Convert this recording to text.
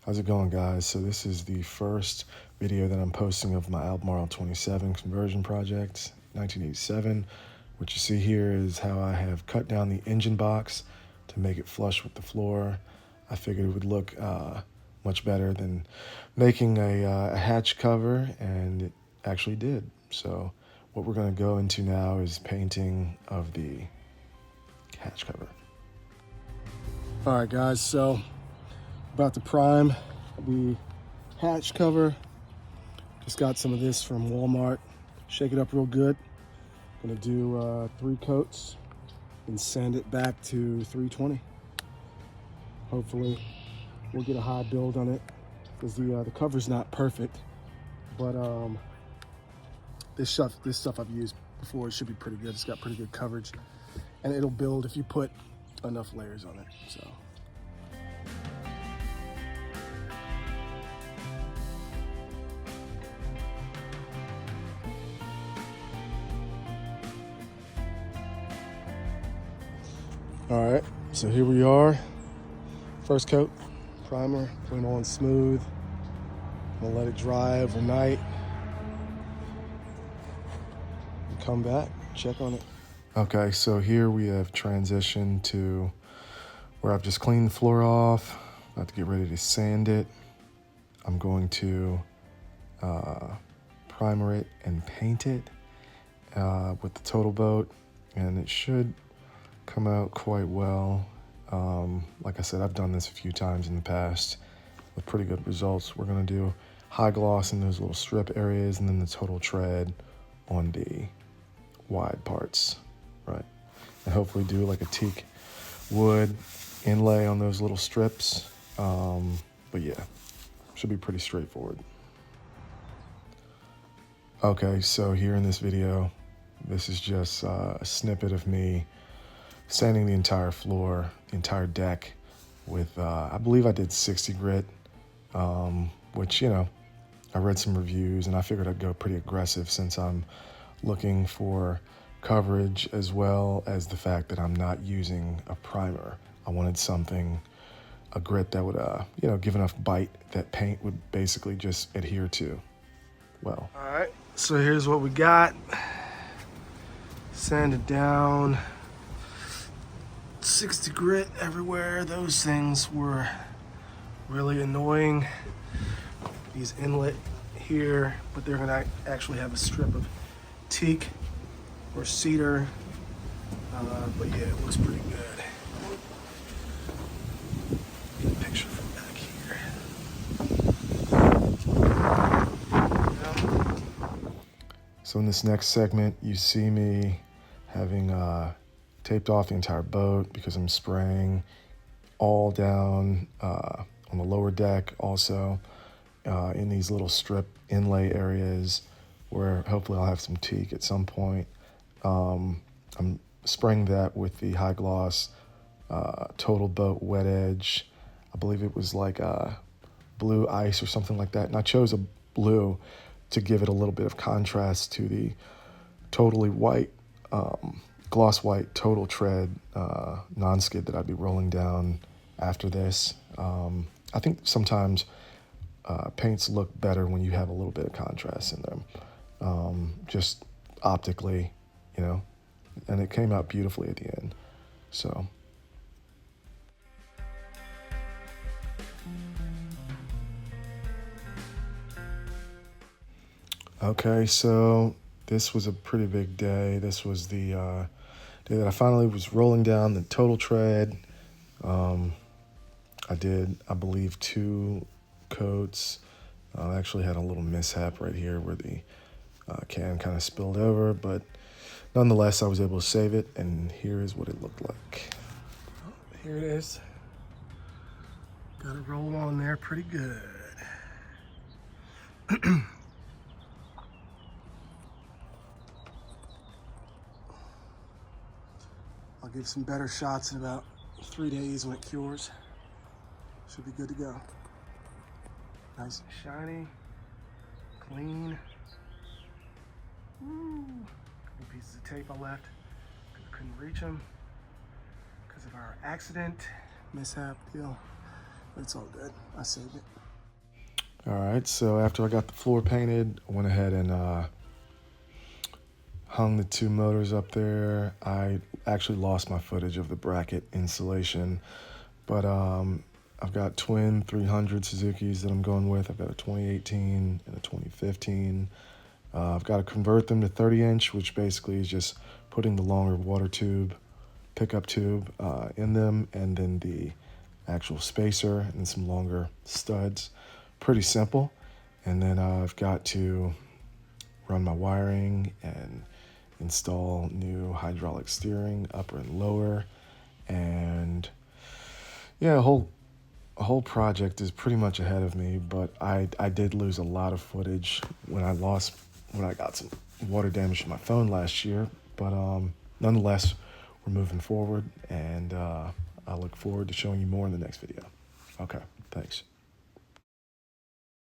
How's it going, guys? So this is the first video that I'm posting of my Albemarle 27 conversion project, 1987. What you see here is how I have cut down the engine box to make it flush with the floor. I figured it would look much better than making a hatch cover, and it actually did. So what we're going to go into now is painting of the hatch cover. All right, guys, so about to prime the hatch cover. Just got some of this from Walmart. Shake it up real good. Gonna do 3 coats and sand it back to 320. Hopefully we'll get a high build on it, because the cover's not perfect, but this stuff I've used before. It should be pretty good. It's got pretty good coverage, and it'll build if you put enough layers on it. So. All right, so here we are. First coat, primer, put it on smooth. I'm gonna let it dry overnight. And come back, check on it. Okay, so here we have transitioned to where I've just cleaned the floor off. About to get ready to sand it. I'm going to primer it and paint it with the Total Boat, and it should come out quite well. Like I said, I've done this a few times in the past with pretty good results. We're gonna do high gloss in those little strip areas, and then the total tread on the wide parts, right? And hopefully do like a teak wood inlay on those little strips. But yeah, should be pretty straightforward. Okay, so here in this video, this is just a snippet of me sanding the entire floor, the entire deck with, I believe I did 60 grit, which, you know, I read some reviews and I figured I'd go pretty aggressive since I'm looking for coverage, as well as the fact that I'm not using a primer. I wanted something, a grit that would, you know, give enough bite that paint would basically just adhere to well. All right, so here's what we got. Sanded down. 60 grit everywhere. Those things were really annoying. These inlet here, but they're gonna actually have a strip of teak or cedar. But yeah, it looks pretty good. Get a picture from back here. So in this next segment, you see me having taped off the entire boat because I'm spraying all down on the lower deck, also in these little strip inlay areas where hopefully I'll have some teak at some point. I'm spraying that with the high gloss Total Boat Wet Edge. I believe it was like blue ice or something like that, and I chose a blue to give it a little bit of contrast to the totally white gloss white Total Tread non-skid that I'd be rolling down after this. I think sometimes paints look better when you have a little bit of contrast in them, just optically, you know, and it came out beautifully at the end. So. Okay, so this was a pretty big day. This was the day that I finally was rolling down the Total Tread. I did, I believe, 2 coats. I actually had a little mishap right here where the can kind of spilled over, but nonetheless, I was able to save it, and here is what it looked like. Here it is. Got it rolled on there pretty good. I'll give some better shots in about 3 days when it cures. Should be good to go. Nice and shiny, clean. Woo. Couple pieces of tape I left because I couldn't reach them because of our accident, mishap deal. It's all good. I saved it. All right, so after I got the floor painted, I went ahead and hung the two motors up there. I actually lost my footage of the bracket installation, but I've got twin 300 Suzukis that I'm going with. I've got a 2018 and a 2015. I've got to convert them to 30-inch, which basically is just putting the longer water tube, pickup tube in them, and then the actual spacer and some longer studs. Pretty simple. And then I've got to run my wiring and install new hydraulic steering, upper and lower. And yeah, a whole project is pretty much ahead of me, but I did lose a lot of footage when I got some water damage to my phone last year. But nonetheless, we're moving forward, and I look forward to showing you more in the next video. Okay, thanks.